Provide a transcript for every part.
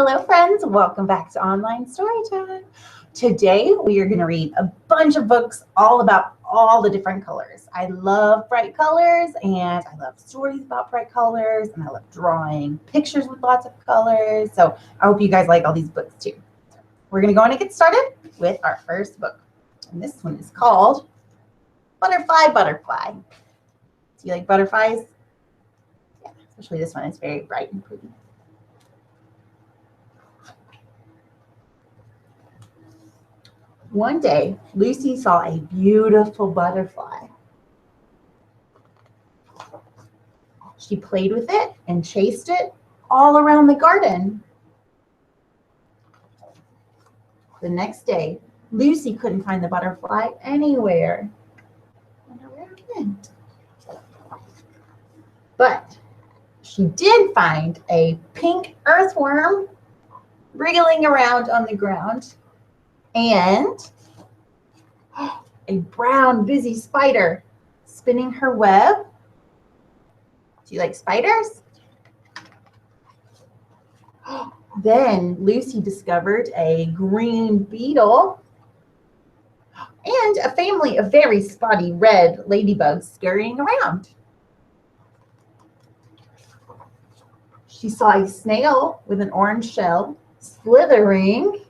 Hello friends, welcome back to Online Storytime. Today we are going to read a bunch of books all about all the different colors. I love bright colors and I love stories about bright colors and I love drawing pictures with lots of colors. So I hope you guys like all these books too. We're going to go on and get started with our first book. And this one is called Butterfly, Butterfly. Do you like butterflies? Yeah, especially this one. It's very bright and pretty. One day, Lucy saw a beautiful butterfly. She played with it and chased it all around the garden. The next day, Lucy couldn't find the butterfly anywhere. I wonder where it went. But she did find a pink earthworm wriggling around on the ground. And a brown busy spider spinning her web. Do you like spiders? Then Lucy discovered a green beetle and a family of very spotty red ladybugs scurrying around. She saw a snail with an orange shell slithering,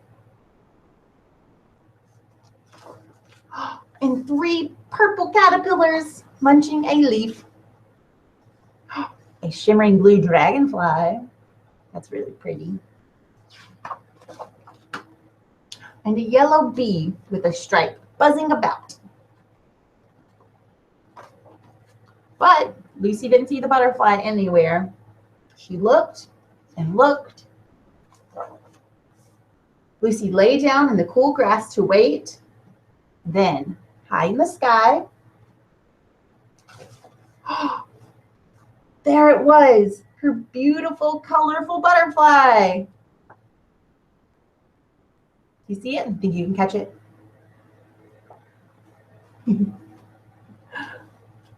and 3 purple caterpillars munching a leaf. A shimmering blue dragonfly. That's really pretty. And a yellow bee with a stripe buzzing about. But Lucy didn't see the butterfly anywhere. She looked and looked. Lucy lay down in the cool grass to wait. Then, high in the sky, there it was, her beautiful, colorful butterfly. You see it? Think you can catch it?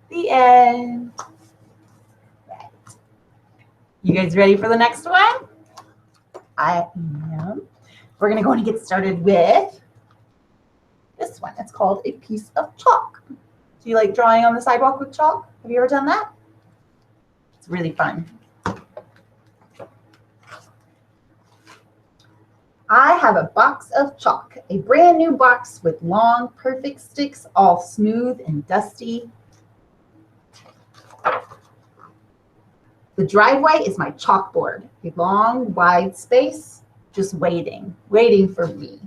The end. Right. You guys ready for the next one? I am. We're going to go and get started with this one. It's called A Piece of Chalk. Do you like drawing on the sidewalk with chalk? Have you ever done that? It's really fun. I have a box of chalk, a brand new box with long, perfect sticks, all smooth and dusty. The driveway is my chalkboard, a long, wide space, just waiting for me.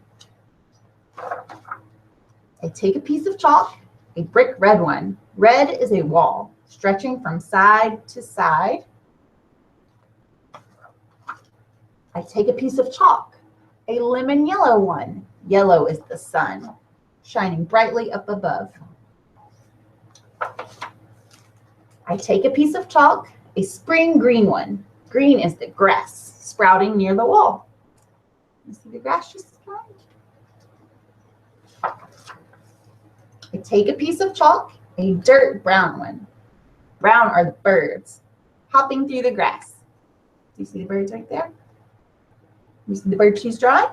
I take a piece of chalk, a brick red one. Red is a wall stretching from side to side. I take a piece of chalk, a lemon yellow one. Yellow is the sun, shining brightly up above. I take a piece of chalk, a spring green one. Green is the grass sprouting near the wall. You see the grass just sprouting? I take a piece of chalk, a dirt brown one. Brown are the birds hopping through the grass. Do you see the birds right there? You see the bird she's drawing?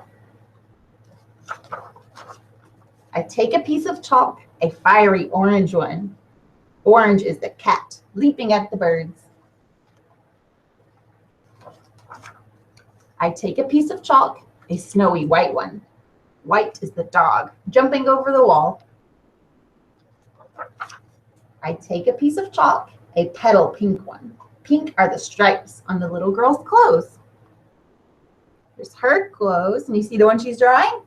I take a piece of chalk, a fiery orange one. Orange is the cat leaping at the birds. I take a piece of chalk, a snowy white one. White is the dog jumping over the wall. I take a piece of chalk, a petal pink one. Pink are the stripes on the little girl's clothes. There's her clothes, and you see the one she's drawing?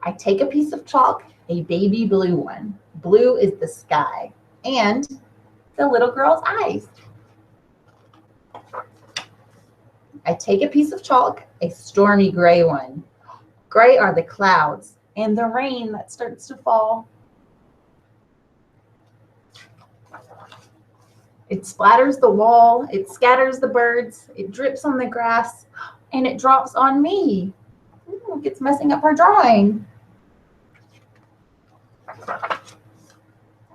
I take a piece of chalk, a baby blue one. Blue is the sky and the little girl's eyes. I take a piece of chalk, a stormy gray one. Gray are the clouds and the rain that starts to fall. It splatters the wall, it scatters the birds, it drips on the grass, and it drops on me. Ooh, it's messing up her drawing.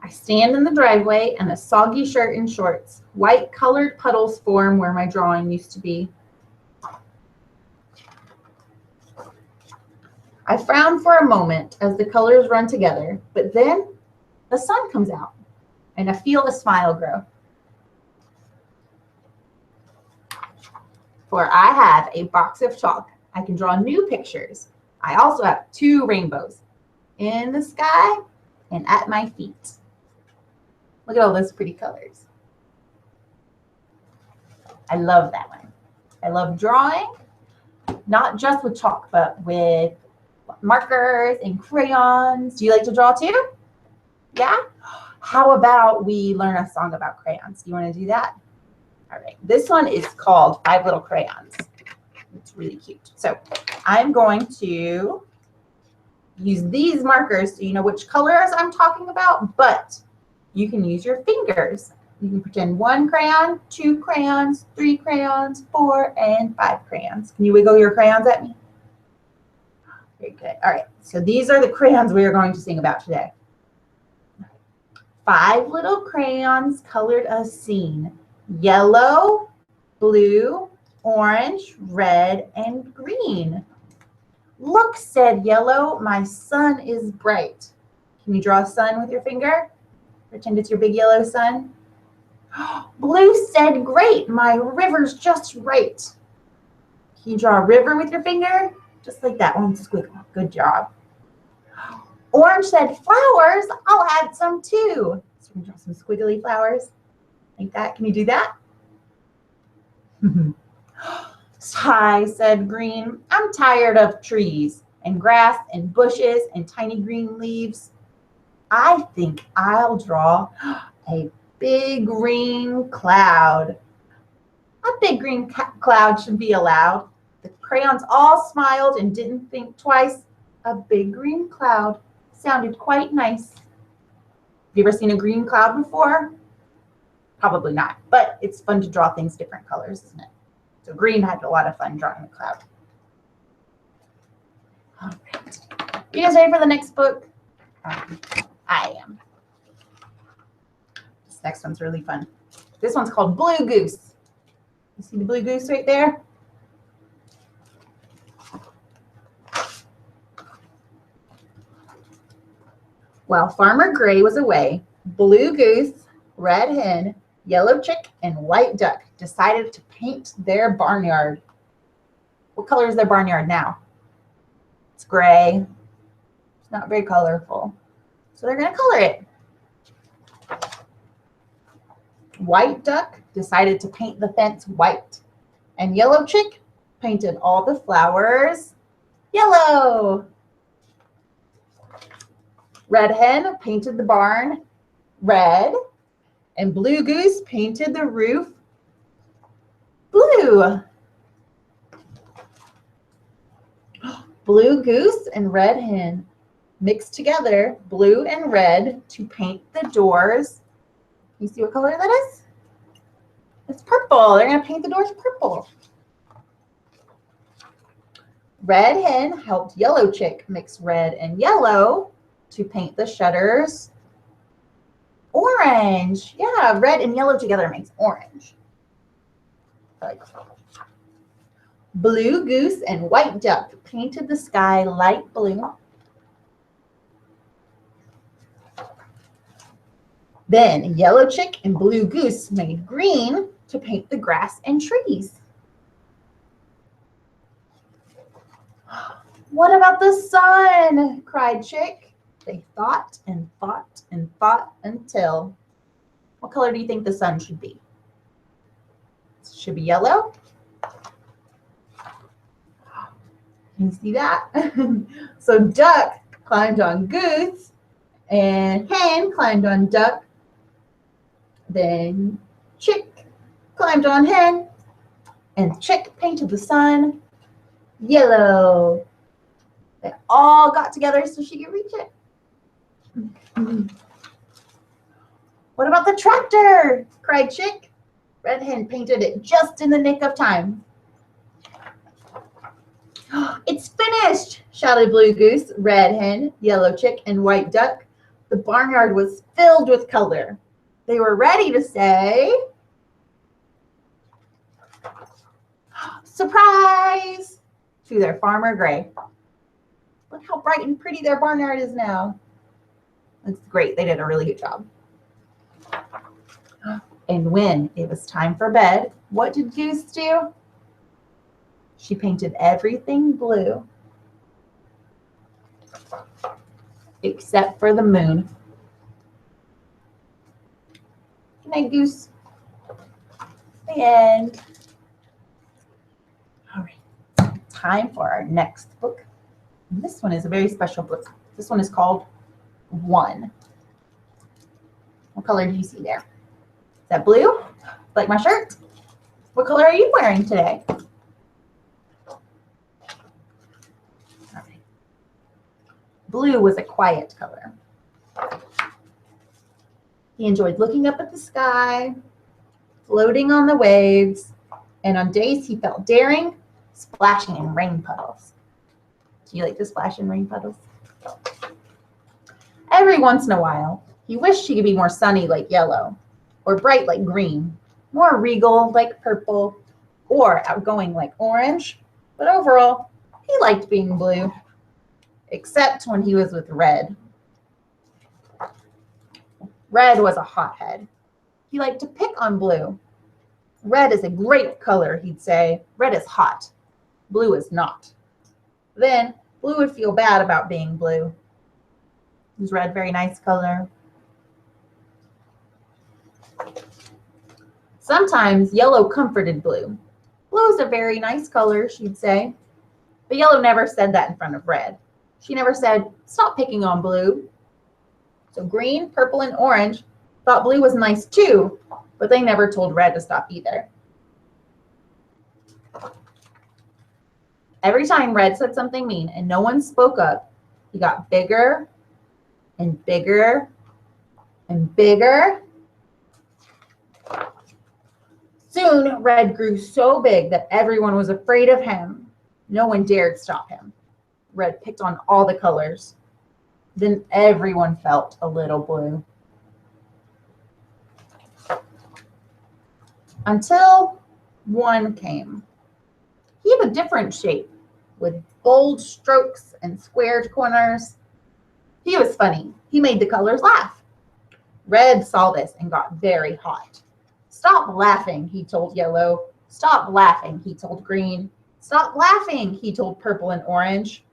I stand in the driveway and a soggy shirt and shorts. White colored puddles form where my drawing used to be. I frown for a moment as the colors run together, but then the sun comes out and I feel a smile grow. For I have a box of chalk. I can draw new pictures. I also have 2 rainbows in the sky and at my feet. Look at all those pretty colors. I love that one. I love drawing, not just with chalk, but with markers and crayons. Do you like to draw too? Yeah? How about we learn a song about crayons? Do you want to do that? All right. This one is called 5 Little Crayons. It's really cute. So I'm going to use these markers so you know which colors I'm talking about, but you can use your fingers. You can pretend 1 crayon, 2 crayons, 3 crayons, 4, and 5 crayons. Can you wiggle your crayons at me? Very good. All right. So these are the crayons we are going to sing about today. 5 little crayons colored a scene. Yellow, blue, orange, red, and green. Look, said Yellow, my sun is bright. Can you draw a sun with your finger? Pretend it's your big yellow sun. Blue said, great, my river's just right. Can you draw a river with your finger? Just like that one squiggle. Good job. Orange said, flowers, I'll add some too. So we're going to draw some squiggly flowers like that. Can you do that? Sigh, said Green, I'm tired of trees and grass and bushes and tiny green leaves. I think I'll draw a big green cloud. A big green cloud should be allowed. The crayons all smiled and didn't think twice. A big green cloud sounded quite nice. Have you ever seen a green cloud before? Probably not, but it's fun to draw things different colors, isn't it? So Green had a lot of fun drawing a cloud. All right. You guys ready for the next book? I am. This next one's really fun. This one's called Blue Goose. You see the blue goose right there? While Farmer Gray was away, Blue Goose, Red Hen, Yellow Chick, and White Duck decided to paint their barnyard. What color is their barnyard now? It's gray. It's not very colorful. So they're going to color it. White Duck decided to paint the fence white. And Yellow Chick painted all the flowers yellow. Red Hen painted the barn red. And Blue Goose painted the roof blue. Blue Goose and Red Hen mixed together blue and red to paint the doors. You see what color that is? It's purple. They're going to paint the doors purple. Red Hen helped Yellow Chick mix red and yellow to paint the shutters orange. Yeah, red and yellow together makes orange. Blue Goose and White Duck painted the sky light blue. Then Yellow Chick and Blue Goose made green to paint the grass and trees. What about the sun? Cried Chick. They thought and thought and thought until, what color do you think the sun should be? It should be yellow. Can you see that? So Duck climbed on Goose and Hen climbed on Duck. Then Chick climbed on Hen and Chick painted the sun yellow. They all got together so she could reach it. What about the tractor? Cried Chick. Red Hen painted it just in the nick of time. It's finished, shouted Blue Goose, Red Hen, Yellow Chick, and White Duck. The The barnyard was filled with color. They were ready to say, surprise, to their farmer Gray. Look how bright and pretty their barnyard is now. It's great. They did a really good job. And when it was time for bed, what did Goose do? She painted everything blue except for the moon. Good night, Goose. The end. All right, time for our next book. And this one is a very special book. This one is called One. What color do you see there? Is that blue? Like my shirt? What color are you wearing today? All right. Blue was a quiet color. He enjoyed looking up at the sky, floating on the waves, and on days he felt daring, splashing in rain puddles. Do you like to splash in rain puddles? Every once in a while, he wished he could be more sunny like yellow, or bright like green, more regal like purple, or outgoing like orange. But overall, he liked being blue, except when he was with Red. Red was a hothead. He liked to pick on Blue. Red is a great color, he'd say. Red is hot. Blue is not. Then Blue would feel bad about being blue. Is Red a very nice color? Sometimes Yellow comforted Blue. Blue is a very nice color, she'd say. But Yellow never said that in front of Red. She never said, stop picking on Blue. So Green, Purple, and Orange thought Blue was nice too, but they never told Red to stop either. Every time Red said something mean and no one spoke up, he got bigger and bigger and bigger. Soon, Red grew so big that everyone was afraid of him. No one dared stop him. Red picked on all the colors. Then everyone felt a little blue. Until One came. He had a different shape, with bold strokes and squared corners. He was funny. He made the colors laugh. Red saw this and got very hot. Stop laughing, he told Yellow. Stop laughing, he told Green. Stop laughing, he told Purple and Orange.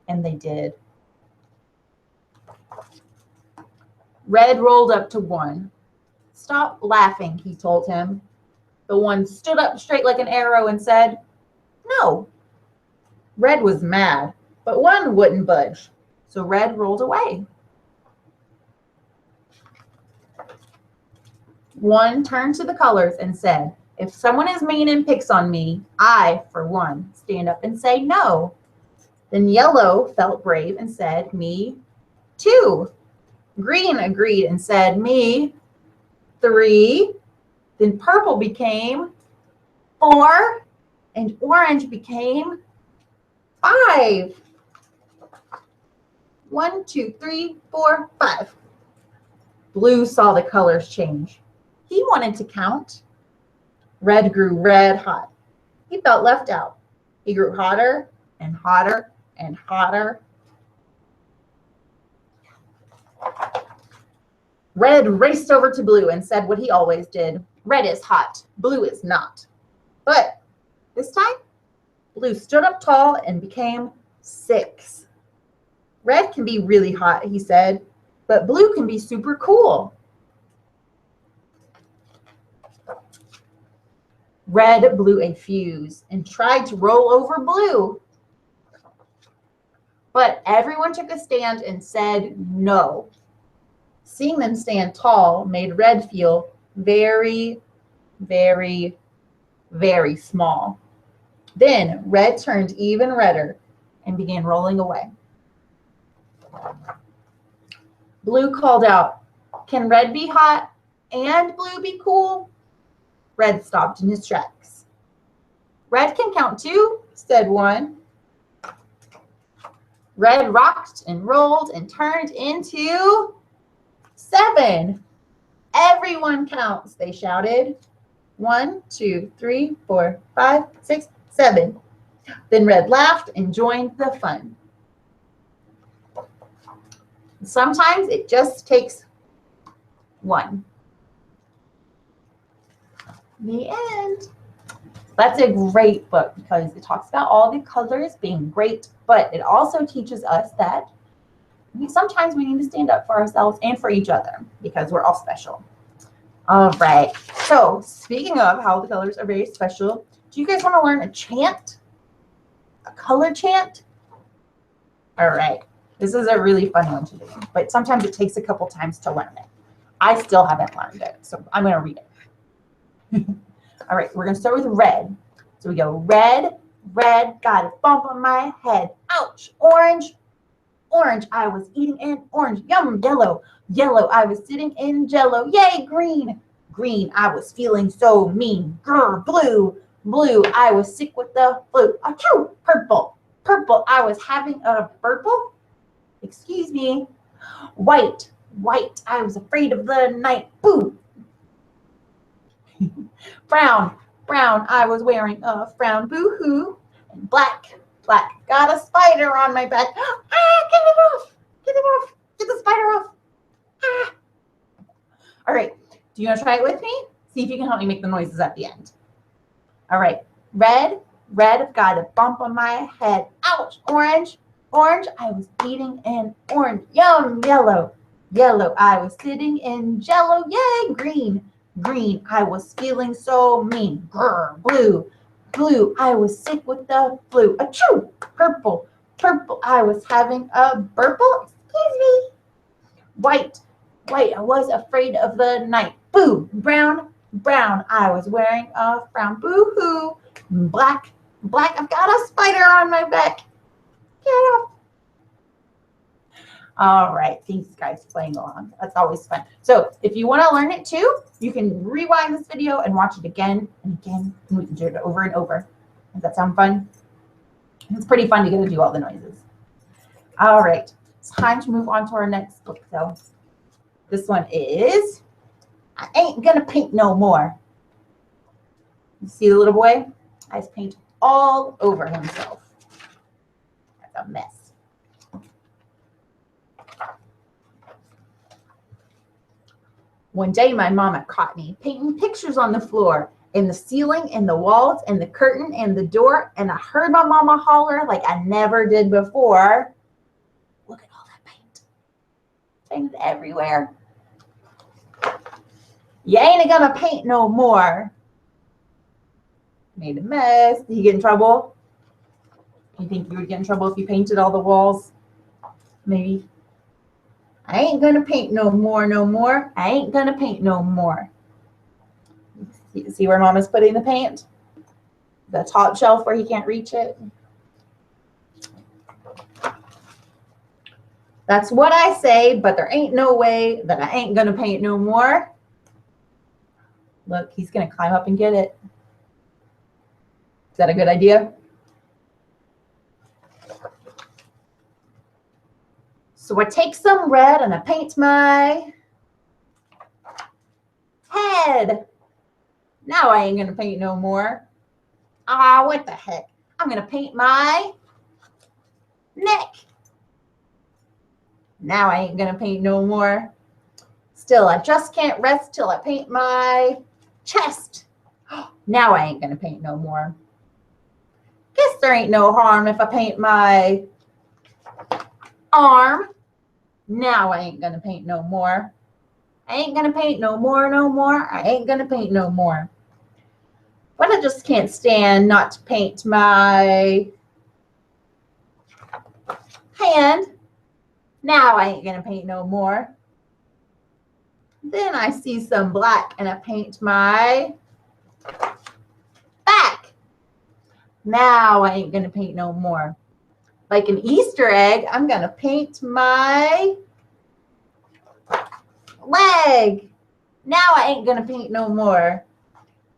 And they did. Red rolled up to One. Stop laughing, he told him. The One stood up straight like an arrow and said, no. Red was mad, but One wouldn't budge. So Red rolled away. One turned to the colors and said, if someone is mean and picks on me, I, for one, stand up and say no. Then Yellow felt brave and said, me too. Green agreed and said, me 3. Then Purple became 4, and Orange became 5. 1, 2, 3, 4, 5. Blue saw the colors change. He wanted to count. Red grew red hot. He felt left out. He grew hotter and hotter and hotter. Red raced over to Blue and said what he always did. Red is hot. Blue is not. But this time, Blue stood up tall and became 6. Red can be really hot, he said, but Blue can be super cool. Red blew a fuse and tried to roll over Blue. But everyone took a stand and said no. Seeing them stand tall made Red feel very, very, very small. Then Red turned even redder and began rolling away. Blue called out, can Red be hot and Blue be cool? Red stopped in his tracks. Red can count too, said One. Red rocked and rolled and turned into 7. Everyone counts, they shouted. 1, 2, 3, 4, 5, 6, 7. Then Red laughed and joined the fun. Sometimes it just takes 1. The end. That's a great book because it talks about all the colors being great, but it also teaches us that sometimes we need to stand up for ourselves and for each other because we're all special. All right. So speaking of how the colors are very special, do you guys want to learn a chant? A color chant? All right. This is a really fun one to do, but sometimes it takes a couple times to learn it. I still haven't learned it, so I'm going to read it. All right, we're going to start with red. So we go red, red, got a bump on my head. Ouch, orange, orange, I was eating an orange. Yum, yellow, yellow, I was sitting in jello. Yay, green, green, I was feeling so mean. Grr, blue, blue, I was sick with the flu. Achoo, purple, purple, I was having a purple. Excuse me. White, white, I was afraid of the night. Boo. Brown, brown, I was wearing a frown. Boo-hoo. And black, black, got a spider on my back. Ah, get it off. Get it off. Get the spider off. Ah. All right. Do you want to try it with me? See if you can help me make the noises at the end. All right. Red, red, got a bump on my head. Ouch. Orange, orange, I was eating an orange. Yum, yellow, yellow, I was sitting in jello. Yay, green, green, I was feeling so mean. Grr, blue, blue, I was sick with the flu. Achoo, purple, purple, I was having a burple. Excuse me. White, white, I was afraid of the night. Boo, brown, brown, I was wearing a frown. Boo-hoo. Black, black, I've got a spider on my back. Get off. All right, thanks guys for playing along. That's always fun. So if you want to learn it too, you can rewind this video and watch it again and again, and we can do it over and over. Does that sound fun? It's pretty fun to get to do all the noises. All right, it's time to move on to our next book though. This one is I Ain't Gonna Paint No More. You see the little boy? Has paint all over himself. That's a mess. One day my mama caught me painting pictures on the floor, in the ceiling, in the walls, in the curtain, and the door, and I heard my mama holler like I never did before. Look at all that paint. Painted everywhere. You ain't gonna paint no more. Made a mess. Did you get in trouble? You think you would get in trouble if you painted all the walls? Maybe. I ain't gonna paint no more, no more. I ain't gonna paint no more. See where Mama's putting the paint? The top shelf where he can't reach it. That's what I say, but there ain't no way that I ain't gonna paint no more. Look, he's gonna climb up and get it. Is that a good idea? So I take some red and I paint my head. Now I ain't gonna paint no more. Ah, what the heck? I'm gonna paint my neck. Now I ain't gonna paint no more. Still, I just can't rest till I paint my chest. Now I ain't gonna paint no more. Guess there ain't no harm if I paint my arm. Now I ain't gonna paint no more. I ain't gonna paint no more, no more. I ain't gonna paint no more. But I just can't stand not to paint my hand. Now I ain't gonna paint no more. Then I see some black and I paint my back. Now I ain't gonna paint no more. Like an Easter egg, I'm gonna paint my leg. Now I ain't gonna paint no more.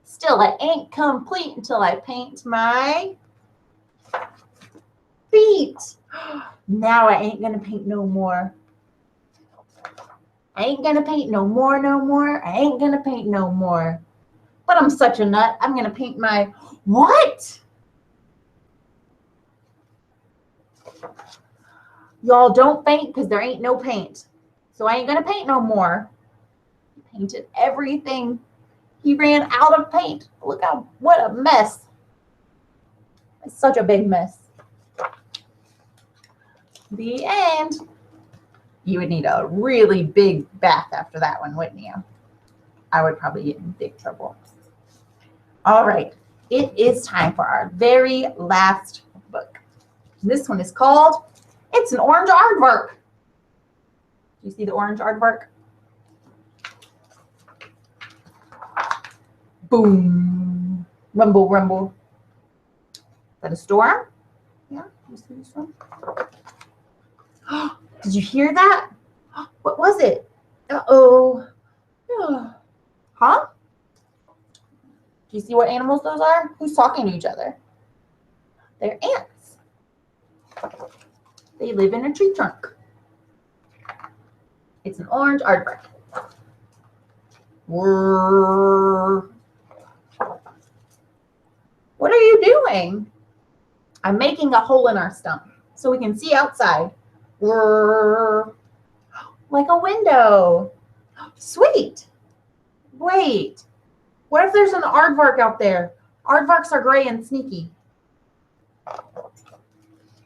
Still, I ain't complete until I paint my feet. Now I ain't gonna paint no more. I ain't gonna paint no more, no more. I ain't gonna paint no more. But I'm such a nut. I'm gonna paint my, what? Y'all don't paint because there ain't no paint. So I ain't gonna paint no more. He painted everything. He ran out of paint. Look how, what a mess. It's such a big mess. The end. You would need a really big bath after that one, wouldn't you? I would probably get in big trouble. All right, it is time for our very last book. This one is called It's an Orange Aardvark. You see the orange aardvark? Boom. Rumble, rumble. Is that a storm? Yeah, you see the storm? Did you hear that? What was it? Uh-oh. Huh? Do you see what animals those are? Who's talking to each other? They're ants. They live in a tree trunk. It's an orange aardvark. What are you doing? I'm making a hole in our stump so we can see outside. Like a window. Sweet. Wait. What if there's an aardvark out there? Aardvarks are gray and sneaky.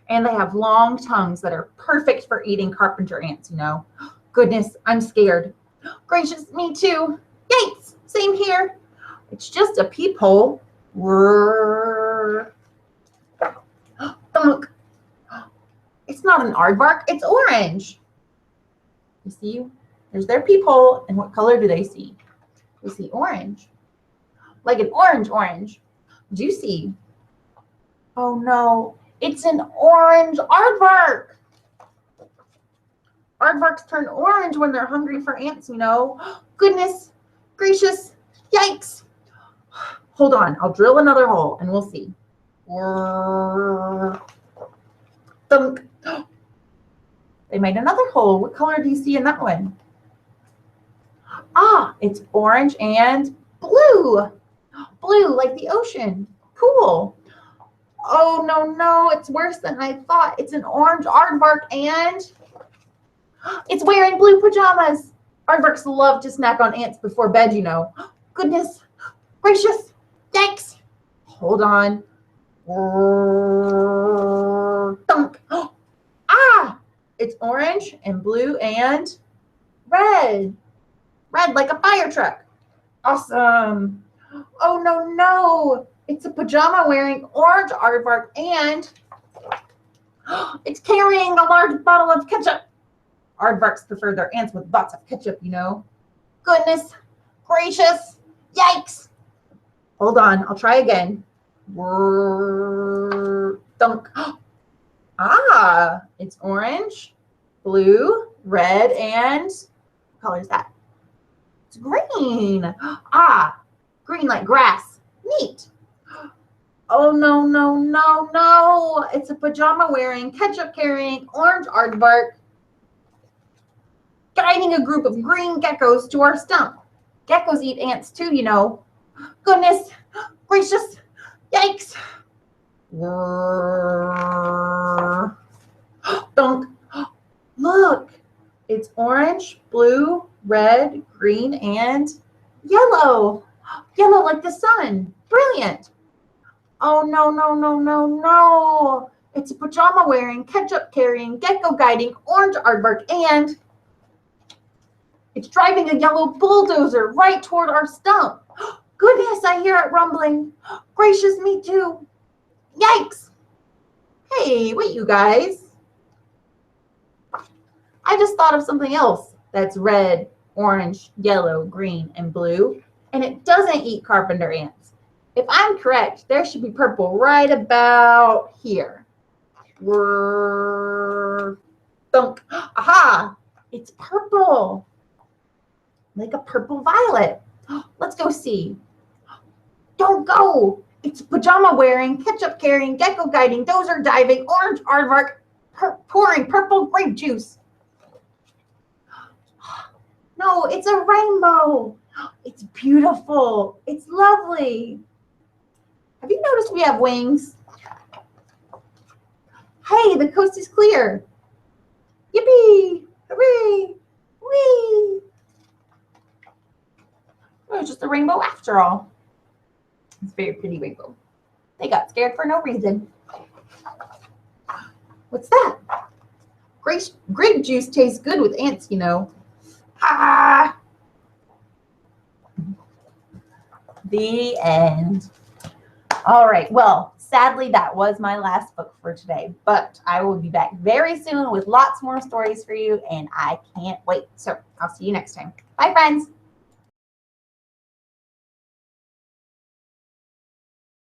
And they have long tongues that are perfect for eating carpenter ants, you know. Goodness, I'm scared. Gracious, me too. Yikes, same here. It's just a peephole. Thunk. It's not an aardvark, it's orange. You see, there's their peephole, and what color do they see? They see orange. Like an orange. Do you see? Oh no, it's an orange aardvark. Aardvarks turn orange when they're hungry for ants, you know. Goodness gracious, yikes. Hold on, I'll drill another hole and we'll see. Thunk. They made another hole. What color do you see in that one? Ah, it's orange and blue. Blue, like the ocean. Cool. Oh, no, it's worse than I thought. It's an orange aardvark and it's wearing blue pajamas. Aardvarks love to snack on ants before bed, you know. Goodness gracious, yikes. Hold on. Thunk. Ah, it's orange and blue and red. Red like a fire truck. Awesome. Oh, no. It's a pajama wearing orange aardvark and it's carrying a large bottle of ketchup. Aardvarks prefer their ants with lots of ketchup, you know. Goodness gracious, yikes. Hold on, I'll try again. Thunk. Ah, it's orange, blue, red, and what color is that? It's green. Ah, green like grass. Neat. Oh, no. It's a pajama wearing, ketchup carrying, orange aardvark guiding a group of green geckos to our stump. Geckos eat ants too, you know. Goodness gracious, yikes. Thunk. Look, it's orange, blue, red, green, and yellow. Yellow like the sun. Brilliant. Oh, no. It's a pajama wearing, ketchup carrying, gecko guiding, orange aardvark, and it's driving a yellow bulldozer right toward our stump. Goodness, I hear it rumbling. Gracious, me too. Yikes. Hey, wait, you guys. I just thought of something else that's red, orange, yellow, green, and blue, and it doesn't eat carpenter ants. If I'm correct, there should be purple right about here. Thunk. Aha! It's purple. Like a purple violet. Let's go see. Don't go. It's pajama wearing, ketchup carrying, gecko guiding, dozer diving, orange aardvark pouring purple grape juice. No, it's a rainbow. It's beautiful. It's lovely. Have you noticed we have wings? Hey, the coast is clear. Yippee! Hooray! Whee! Oh, it's just a rainbow after all. It's a very pretty rainbow. They got scared for no reason. What's that? Grape juice tastes good with ants, you know. Ah! The end. All right. Well, sadly, that was my last book for today, but I will be back very soon with lots more stories for you, and I can't wait. So I'll see you next time. Bye, friends.